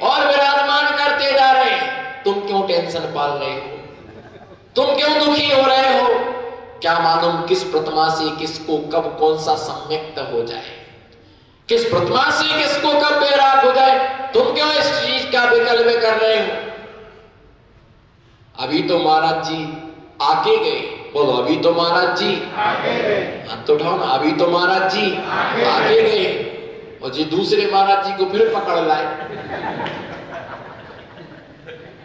और विराजमान करते जा रहे हैं। तुम क्यों टेंशन पाल रहे हो? तुम क्यों दुखी हो रहे हो? क्या मालूम किस प्रतिमा से किसको कब कौन सा सम्यक्त हो जाए, किस प्रतिमा से किसको कब बैराग हो जाए। तुम क्यों इस चीज का विकल्प कर रहे हो? अभी तो महाराज जी आके गए। बोलो, अभी तो महाराज जी आके गए। हाथ तो उठाओ ना, अभी तो महाराज जी आके गए। और जी दूसरे महाराज जी को फिर पकड़ लाए।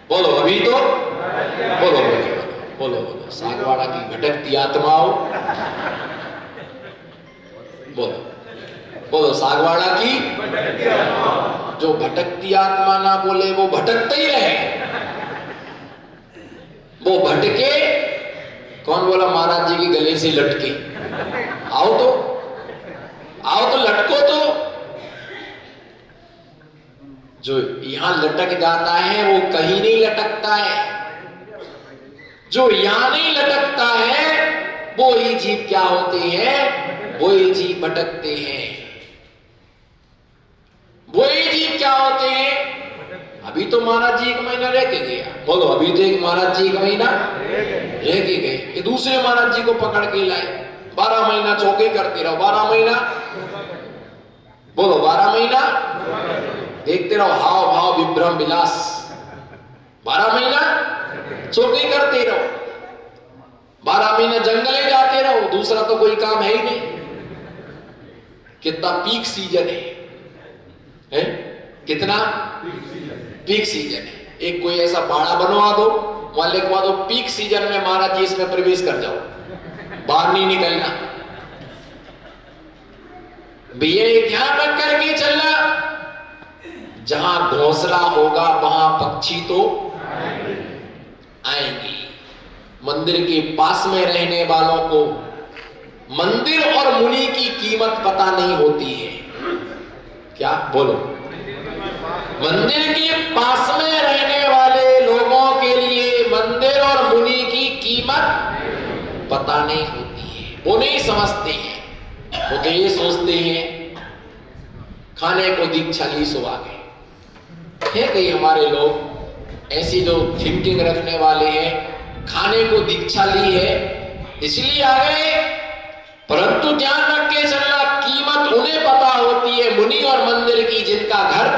बोलो, अभी तो बोलो बोलो बोलो बोलो। सागवाड़ा की भटकती आत्माओं, बोलो बोलो। सागवाड़ा की जो भटकती आत्मा ना बोले वो भटकते ही रहे। वो भटके। कौन बोला महाराज जी के गले से लटके? आओ तो, आओ तो लटको तो। जो यहां लटक जाता है वो कहीं नहीं लटकता है। जो यहां नहीं लटकता है वो ही जीव क्या होते हैं? वो ही जीव भटकते हैं। वो ही जीव क्या होते हैं? अभी तो महाराज जी 1 महीना रह के गया। बोलो, अभी तो एक महाराज जी 1 महीना रह के गए। ये दूसरे महाराज जी को पकड़ के लाए। 12 महीना चौके करते रहो। 12 महीना बोलो, 12 महीना देखते रहो। हाव भाव विभ्रम विलास। 12 महीना चौके करते रहो। 12 महीना जंगले जाते रहो। दूसरा तो कोई काम है ही नहीं। कितना पीक सीजन है? कितना पीक सीजन है। एक कोई ऐसा बाड़ा बनवा दो, वहां लिखवा दो पीक सीजन में महाराज जी इसमें प्रवेश कर जाओ, बाहर नहीं निकलना। भैया ध्यान रख करके चलना, जहां घोंसला होगा वहां पक्षी तो आएंगे। मंदिर के पास में रहने वालों को मंदिर और मुनि की कीमत पता नहीं होती है। क्या बोलो? मंदिर के पास में रहने वाले लोगों के लिए मंदिर और मुनि की कीमत पता नहीं होती है। वो नहीं समझते हैं। वो तो ये सोचते हैं खाने को दीक्षा ली सो आ गए। है कई हमारे लोग ऐसी जो थिंकिंग रखने वाले हैं, खाने को दीक्षा ली है इसलिए आ गए। परंतु ध्यान रख के चलना, कीमत उन्हें पता होती है मुनि और मंदिर की जिनका घर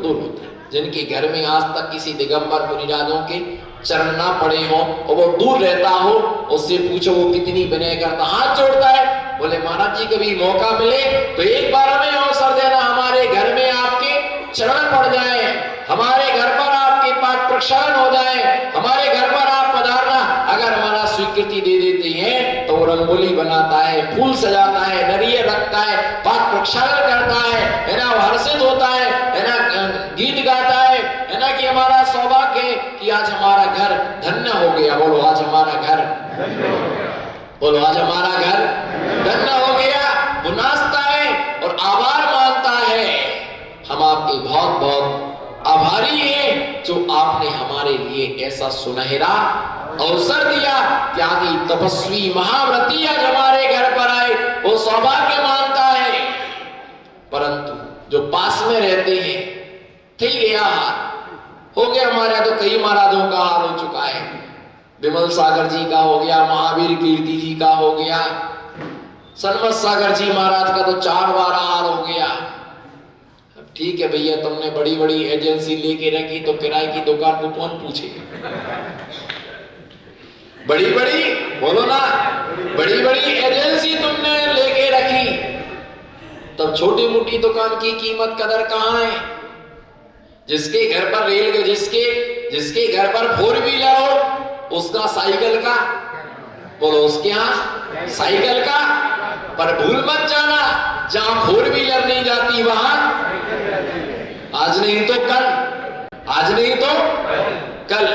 दूर होता है, जिनके घर में आज तक किसी दिगंबर मुनिराजों के चरण ना पड़े हो और वो दूर रहता हो। उससे पूछो वो कितनी विनय करता, हाथ जोड़ता है। बोले महाराज जी कभी मौका मिले तो एक बार हमें अवसर देना, हमारे घर में आपके चरण पड़ जाए, हमारे घर पर आपके पाठ प्रक्षालन हो जाए, हमारे घर पर आप पधारना। अगर हमारा स्वीकृति दे देते हैं तो वो रंगोली बनाता है, फूल सजाता है, नरिये रखता है, पाठ प्रक्षालन करता है ना, वो हर्षित होता है ना, गीत गाता है ना कि हमारा सौभाग्य है कि आज हमारा घर धन्य हो गया। बोलो, आज हमारा घर बोलो, आज हमारा घर धन्य हो गया। वो नाचता है और आभार मानता है। हम आपके बहुत बहुत आभारी हैं जो आपने हमारे लिए ऐसा सुनहरा अवसर दिया कि आदि तपस्वी महाव्रती आज हमारे घर पर आए, वो सौभाग्य मानता है। परंतु जो पास में रहते हैं, ठीक गया हो गया। हमारे तो कई महाराजों का हाल हो चुका है। विमल सागर जी का हो गया, महावीर कीर्ति जी का हो गया, सन्मत सागर जी महाराज का तो 4 बार हाल हो गया। ठीक है भैया, तुमने बड़ी बड़ी एजेंसी लेके रखी तो किराए की दुकान को कौन पूछेगा? बड़ी बड़ी बोलो ना, बड़ी बड़ी एजेंसी तुमने लेके रखी, तब छोटी मोटी दुकान की कीमत कदर कहां है? जिसके घर पर रेल, जिसके घर पर 4 व्हीलर हो उसका साइकिल का बोलो, उसके यहाँ साइकिल का। पर भूल मत जाना, जहां 4 व्हीलर नहीं जाती वहां आज नहीं तो कल, आज नहीं तो कल।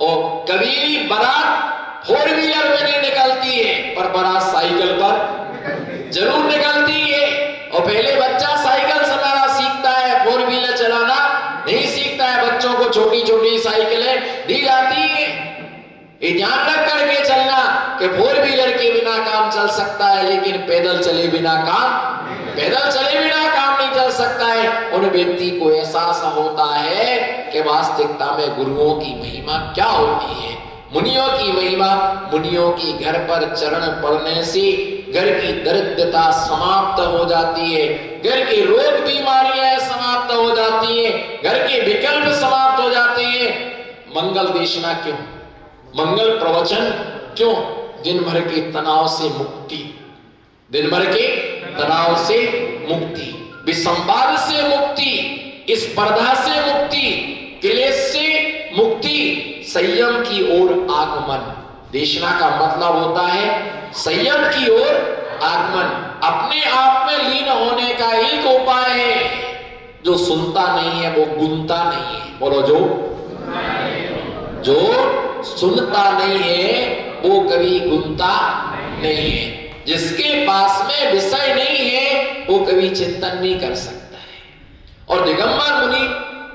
और कभी बारात 4 व्हीलर में नहीं निकलती है पर बारात साइकिल पर जरूर निकलती है। और पहले बच्चा साइकिल चलाना सीखता है, 4 व्हीलर चलाना नहीं सीखता है। बच्चों को छोटी छोटी साइकिलें दी जाती है। ये ध्यान रख करके चलना कि 4 व्हीलर के बिना काम चल सकता है, लेकिन पैदल चले बिना काम नहीं चल सकता है। उन व्यक्ति को एहसास होता है कि वास्तविकता में गुरुओं की महिमा क्या होती है। मुनियों की महिमा, मुनियों की घर पर चरण पड़ने से घर की दरिद्रता समाप्त हो जाती है, घर के रोग बीमारियां समाप्त हो जाती है, घर के विकल्प समाप्त हो जाते हैं। मंगल देशना क्यों, मंगल प्रवचन क्यों? दिन भर के तनाव से मुक्ति, दिन भर के तनाव से मुक्ति, विसंवाद से मुक्ति, स्पर्धा से मुक्ति, क्लेश से मुक्ति, संयम की ओर आगमन। देशना का मतलब होता है संयम की ओर आगमन। अपने आप में लीन होने का एक उपाय है, जो सुनता नहीं है वो गुनता नहीं है। बोलो, जो सुनता नहीं है वो कभी गुनता नहीं है। जिसके पास में विषय नहीं है वो कभी चिंतन नहीं कर सकता है। और दिगंबर मुनि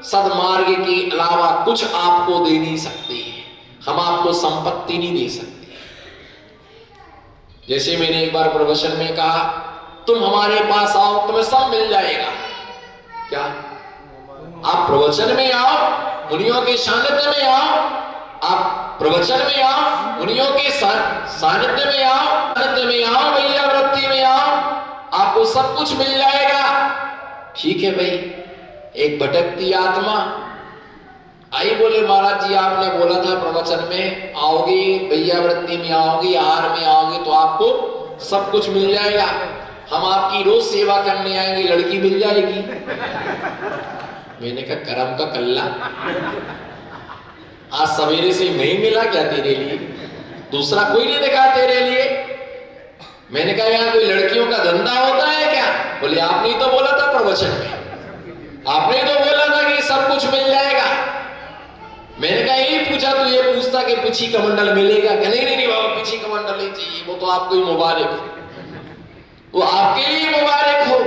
सदमार्ग के अलावा कुछ आपको दे नहीं सकते हैं। हम आपको संपत्ति नहीं दे सकते। जैसे मैंने एक बार प्रवचन में कहा, तुम हमारे पास आओ तुम्हें सब मिल जाएगा। क्या आप प्रवचन में आओ, मुनियों के सानिध्य में आओ, आप प्रवचन में आओ, मुनियों के सानिध्य में आओ, भैया वृत्ति में आओ, आपको सब कुछ मिल जाएगा। ठीक है भाई। एक भटकती आत्मा आई, बोले महाराज जी आपने बोला था प्रवचन में आओगे, भैया वृत्ति में आओगे, आहार में आओगे तो आपको सब कुछ मिल जाएगा। हम आपकी रोज सेवा करने आएंगे, लड़की मिल जाएगी। मैंने कहा करम का कल्ला, आज सवेरे से मैं ही मिला क्या तेरे लिए? दूसरा कोई नहीं दिखा तेरे लिए। मैंने कहा यहाँ कोई लड़कियों का धंधा होता है क्या? बोले आपने ही तो बोला था प्रवचन में, आपने ही तो बोला था कि सब कुछ मिल जाएगा। मैंने कहा यही पूछा तो ये पूछता कि पीछी कमंडल मिलेगा क्या? नहीं बाबा पीछी कमंडल नहीं चाहिए, वो तो आपको ही मुबारक हो, वो आपके लिए मुबारक हो।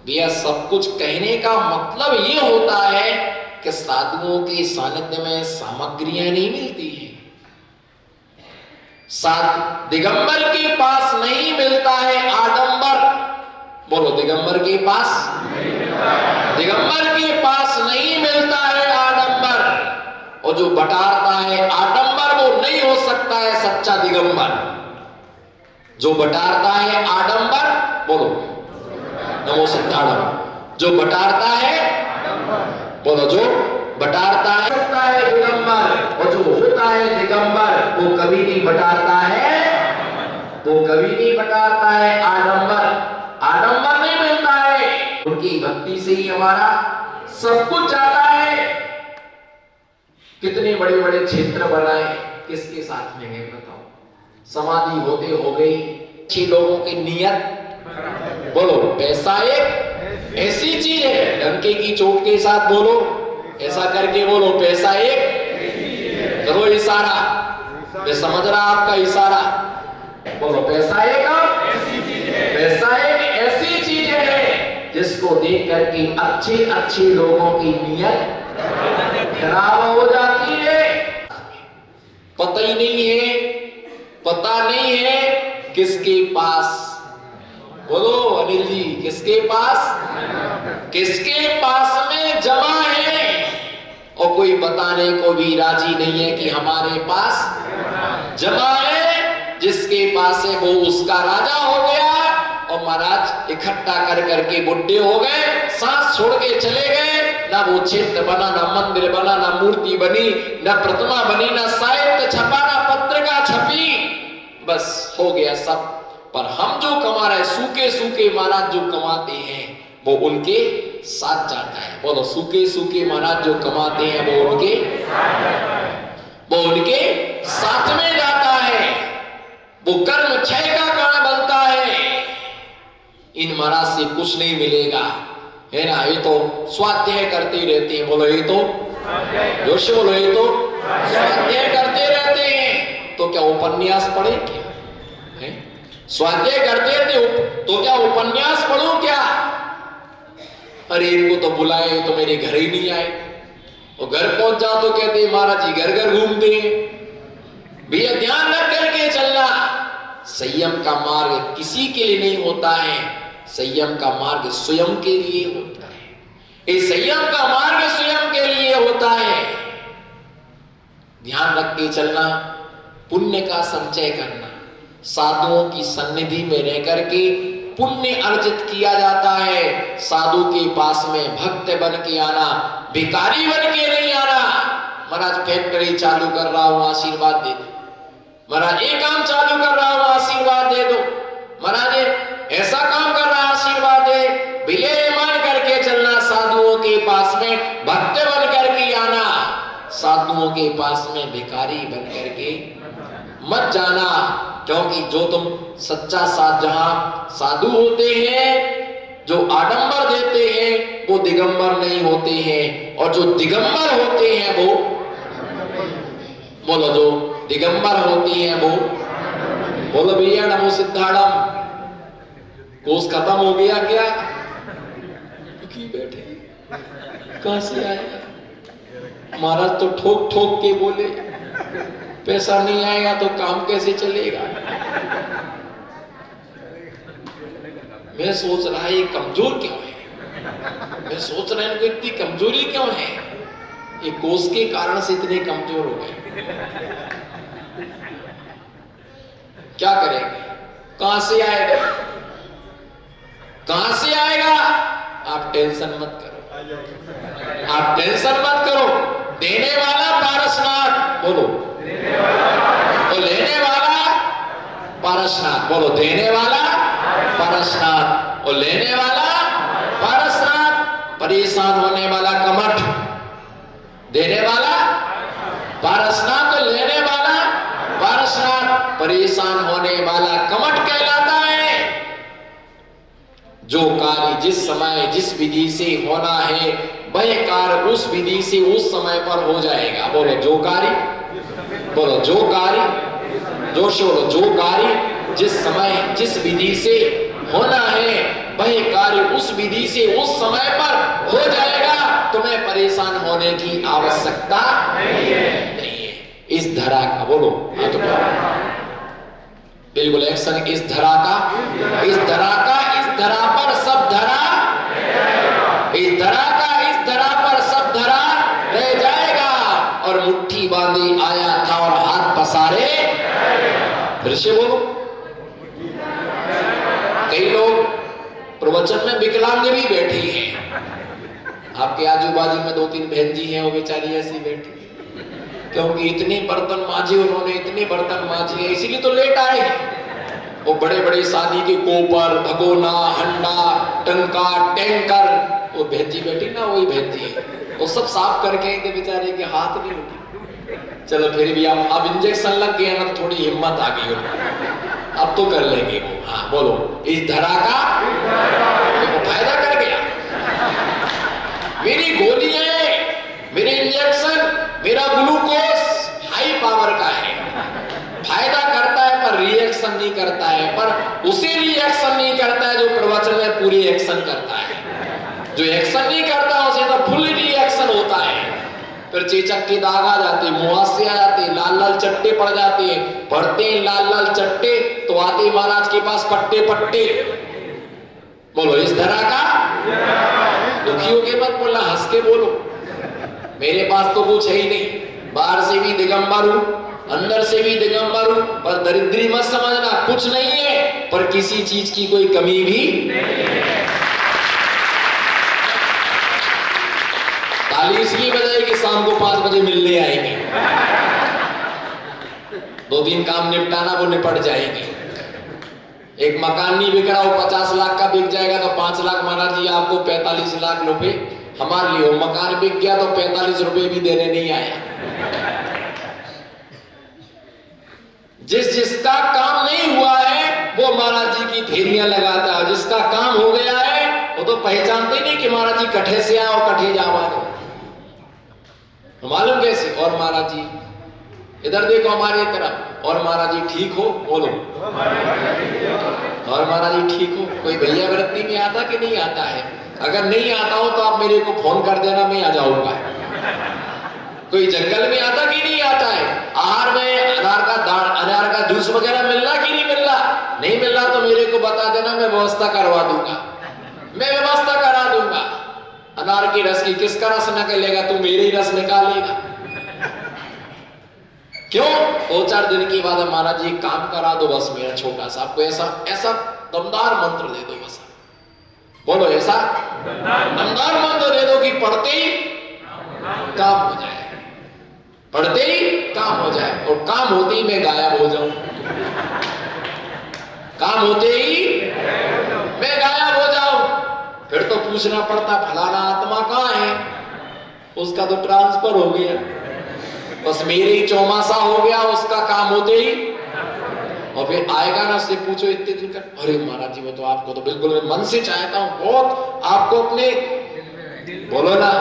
भैया सब कुछ कहने का मतलब ये होता है कि साधुओं के सानिध्य में सामग्रियां नहीं मिलती है। दिगंबर के पास नहीं मिलता है आडंबर। बोलो, दिगंबर के पास नहीं मिलता है आडंबर। और जो बटारता है आडंबर वो नहीं हो सकता है सच्चा दिगंबर। जो बटारता है आडंबर, बोलो नमो सिद्धार्थ, जो बटारता है, बोलो जो बटारता है दिगंबर, और जो होता है दिगंबर वो कभी नहीं बटारता है, वो कभी नहीं बटारता है आडंबर। आडंबर नहीं मिलता है, उनकी भक्ति से ही हमारा सब कुछ जाता है। कितने बड़े बड़े क्षेत्र बनाए, किसके साथ में है बताओ? समाधि होते हो गई। 6 लोगों की नियत, बोलो पैसा एक ऐसी चीज है, डंके की चोट के साथ बोलो, ऐसा करके बोलो पैसा एक, करो इशारा, मैं समझ रहा आपका इशारा। बोलो पैसा एक ऐसी चीज है, पैसा एक ऐसी चीज है जिसको देख करके अच्छे लोगों की नियत खराब हो जाती है। पता ही नहीं है, पता नहीं है किसके पास, बोलो अनिल जी किसके पास में जमा है, और कोई बताने को भी राजी नहीं है कि हमारे पास जमा है। जिसके पास है वो उसका राजा हो गया। और महाराज इकट्ठा कर करके बुड्ढे हो गए, सांस छोड़ के चले गए। ना वो क्षेत्र बना, ना मंदिर बना, ना मूर्ति बनी, ना प्रतिमा बनी, ना साहित्य छपा, ना पत्रिका छपी, बस हो गया सब। पर हम जो कमा रहे, सूखे महाराज जो कमाते हैं वो उनके साथ जाता है। बोलो सूखे महाराज जो कमाते हैं वो उनके साथ में जाता है। वो कर्म क्षय का कारण बनता है। इन महाराज से कुछ नहीं मिलेगा, है ना? ये तो स्वाध्याय करते रहते हैं। बोलो ये तो जोश बोलो, ये तो स्वाध्याय करते रहते हैं। तो क्या उपन्यास पढ़े क्या? है स्वाध्याय करते रहते तो क्या उपन्यास पढ़ूं क्या? अरे इनको तो बुलाए तो मेरे घर ही नहीं आए। और घर पहुंच जाओ तो कहते महाराज जी घर घूमते हैं। भैया ध्यान रख करके चलना। संयम का मार्ग किसी के लिए नहीं होता है, संयम का मार्ग स्वयं के लिए होता है। इस संयम का मार्ग स्वयं के लिए होता है। ध्यान रख के चलना, पुण्य का संचय करना, साधुओं की सन्निधि में रह करके पुण्य अर्जित किया जाता है। साधु के पास में भक्त बन के आना, भिखारी बन के नहीं आना। महाराज फैक्ट्री चालू कर रहा हूं, आशीर्वाद दे दो। महाराज ये काम चालू कर रहा हूं, आशीर्वाद दे दो। महाराज ऐसा काम कर रहा, आशीर्वाद दे। विनय मान करके चलना, साधुओं के पास में भक्त बन करके आना, साधुओं के पास में भिखारी बन करके मत जाना। क्योंकि जो तुम सच्चा साधु होते हैं, जो आडंबर देते हैं, वो दिगंबर नहीं होते हैं। और जो दिगंबर होते हैं वो, बोलो, जो दिगंबर होती हैं वो, बोलो भैया नमो सिद्धाड़म। कोर्स खत्म हो गया क्या? बैठे कहां से आएगा? महाराज तो ठोक ठोक के बोले, पैसा नहीं आएगा तो काम कैसे चलेगा? मैं सोच रहा है ये कमजोर क्यों है, मैं सोच रहा है इनको इतनी कमजोरी क्यों है? ये कोष के कारण से इतने कमजोर हो गए। क्या करेंगे? कहां से आएगा? कहां से आएगा? आप टेंशन मत करो, आप टेंशन मत करो। देने वाला पारसनाथ, बोलो, तो लेने वाला पारसनाथ, बोलो, देने वाला पारसनाथ और लेने वाला पारसनाथ। परेशान होने वाला कमठ, देने वाला पारसनाथ और लेने वाला पारसनाथ। परेशान होने वाला कमठ कहलाता है। जो कार्य जिस समय जिस विधि से होना है, वह कार्य उस विधि से उस समय पर हो जाएगा। बोलो जो कार्य, बोलो जो कार्य, जोर से बोलो, जो कार्य जिस समय जिस विधि से होना है, वह कार्य उस विधि से उस समय पर हो जाएगा। तुम्हें परेशान होने की आवश्यकता नहीं है। इस धरा का, बोलो हाथ उठाओ, बिल्कुल एक्शन। इस धरा का, इस धरा का, इस धरा पर सब धरा, इस धरा का, इस धरा पर सब धरा रह जाएगा। और मुट्ठी बांधी आया था और हाथ पसारे, फिर से बोलो। कई लोग प्रवचन में विकलांग भी बैठे हैं। आपके आजू बाजू में 2-3 बहन जी हैं, वो बेचारी ऐसी बैठी, क्योंकि इतने बर्तन मांजे उन्होंने, इतने बर्तन मांजे, इसीलिए तो लेट आए। वो बड़े बड़े शादी के कोपर, भगोना, हंडा, टंका, टैंकर, वो बहन जी बैठी ना, वही बहन जी है, वो सब साफ करके थे, बेचारे के हाथ नहीं उठी। चलो फिर भी अब इंजेक्शन लग गया ना, तो थोड़ी हिम्मत आ गई उनको, अब तो कर लेंगे वो। हाँ बोलो, इस धरा का फायदा कर गया। मेरी गोलियां, मेरे इंजेक्शन, मेरा ग्लूकोज हाई पावर का है, फायदा करता है पर रिएक्शन नहीं करता है। पर उसे रिएक्शन नहीं करता है जो प्रवचन में पूरी एक्शन करता है। जो एक्शन नहीं करता उसे तो फुल रिएक्शन होता है। फिर चेचक के दाग आ जाते, मुहासे आ जाते, लाल लाल चट्टे पड़ जाते हैं। पढ़ते हैं लाल लाल चट्टे तो आते महाराज के पास पट्टे पट्टे। बोलो इस धरा का, दुखी होके मत बोलना, हंस के बोलो। मेरे पास तो कुछ है ही नहीं, बाहर से भी दिगंबर हूं, अंदर से भी दिगंबर हूं, पर दरिद्री मत समझना, कुछ नहीं है पर किसी चीज की कोई कमी भी नहीं है। ताली इसलिए बजाएगी शाम को 5 बजे मिलने आएंगे, 2-3 काम निपटाना, वो निपट जाएंगे। एक मकान नहीं बिक रहा, वो 50 लाख का बिक जाएगा तो 5 लाख महाराज जी आपको 45 लाख रुपए हमारे लिए। मकान बिक गया तो 45 रुपए भी देने नहीं आया। जिसका काम नहीं हुआ है वो महाराज जी की फेरियां लगाता है, जिसका काम हो गया है वो तो पहचानते नहीं कि महाराज जी कठे से आए और कठे जावा दो, मालूम कैसे। और महाराज जी इधर देखो हमारी तरफ, और महाराज जी ठीक हो, बोलो और महाराज जी ठीक हो। कोई भैया व्रती में आता कि नहीं आता है? अगर नहीं आता हो तो आप मेरे को फोन कर देना, मैं आ जाऊंगा। कोई जंगल में आता कि नहीं आता है? आहार में अनार का जूस वगैरह मिल रहा कि नहीं मिल रहा? मेरे को बता देना, मैं व्यवस्था करवा दूंगा, मैं व्यवस्था करा दूंगा। अनार की रस की किसका रस निकलेगा? तू मेरे ही रस निकालेगा। क्यों? 2-4 दिन के बाद महाराज जी काम करा दो बस मेरा छोटा सा, आपको ऐसा ऐसा दमदार मंत्र दे दो बस। बोलो ऐसा दमदार मंत्र दे दो कि पढ़ते ही काम हो जाए, पढ़ते ही काम हो जाए, और काम होते ही मैं गायब हो जाऊं, काम होते ही मैं गायब हो जाऊं। फिर तो पूछना पड़ता फलाना आत्मा कहां है, उसका तो ट्रांसफर हो गया, बस मेरे ही चौमासा हो गया उसका काम होते ही। और फिर आएगा ना, उससे पूछो इतने दिन का, अरे महाराज जी वो तो आपको तो बिल्कुल मैं मन से चाहता हूं बहुत, आपको अपने बोलो ना,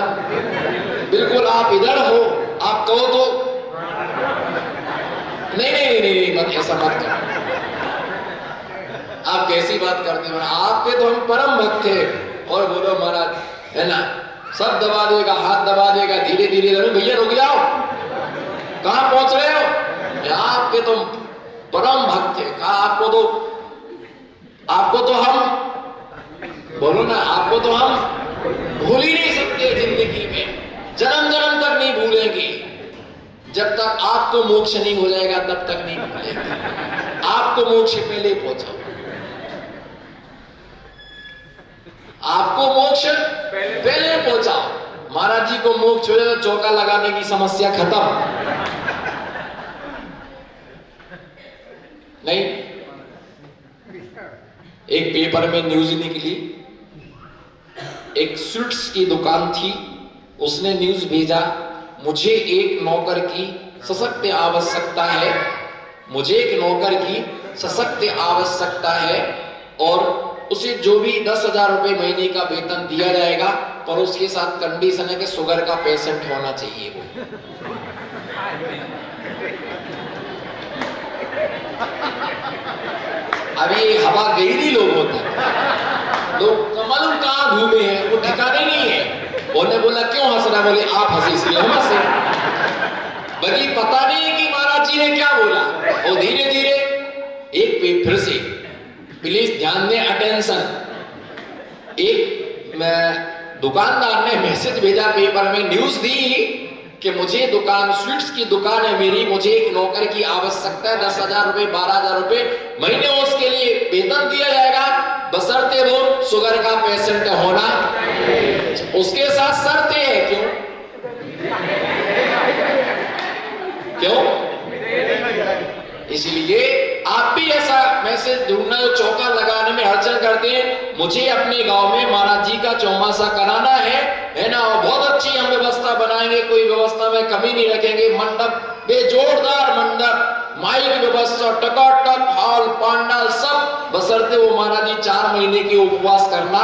बिल्कुल आप इधर हो, आप कहो तो नहीं नहीं नहीं नहीं मत, ऐसा मत करो। आप कैसी बात करते हो? आपके तो हम परम भक्त थे। और बोलो महाराज, है ना, सब दबा देगा, हाथ दबा देगा, धीरे धीरे, भैया रुक जाओ, कहां पहुंच रहे हो? आपके तो परम भक्त थे, कहा आपको तो हम बोलो ना, आपको तो हम भूल ही नहीं सकते जिंदगी में, जन्म जन्म तक नहीं भूलेंगे, जब तक आपको मोक्ष नहीं हो जाएगा तब तक नहीं भूलेंगे। आपको मोक्ष पहले पहुंचाओ, आपको मोक्ष पहले पहुंचाओ। महाराज जी को मोक्ष हो जाए तो चौका लगाने की समस्या खत्म। नहीं, एक पेपर में न्यूज निकली, एक स्वीट्स की दुकान थी, उसने न्यूज भेजा, मुझे एक नौकर की सशक्त आवश्यकता है, मुझे एक नौकर की सशक्त आवश्यकता है, और उसे जो भी 10,000 रुपए महीने का वेतन दिया जाएगा, पर उसके साथ कंडीशन है कि शुगर का पेशेंट होना चाहिए वो। अब ये हवा गहरी लोग होते हैं, लोग कमल कहां घूमे हैं वो ठिकाने नहीं है। उन्होंने बोला क्यों हंस रहा? बोले आप हंसे इसलिए हम हंसे, बल्कि पता नहीं कि महाराज जी ने क्या बोला। और धीरे धीरे एक पे फिर से प्लीज ध्यान दें, अटेंशन, एक दुकानदार ने मैसेज भेजा पेपर में, न्यूज दी कि मुझे दुकान, स्वीट्स की दुकान है मेरी, मुझे एक नौकर की आवश्यकता है, 10,000 रुपए 12,000 रुपए महीने उसके लिए वेतन दिया जाएगा, बशर्ते वो शुगर का पेशेंट होना, उसके साथ शर्तें हैं। क्यों? इसलिए आप भी ऐसा मैसेज ढूंढना जो चौका लगाने में अड़चन करते हैं। मुझे अपने गांव में महाराज जी का चौमासा कराना है ना, और बहुत अच्छी हम व्यवस्था बनाएंगे, कोई व्यवस्था में कमी नहीं रखेंगे, मंडप बेजोरदार मंडप, माइक व्यवस्था, टकाटक हॉल पांडाल सब, बशर्ते वो महाराज जी 4 महीने के उपवास करना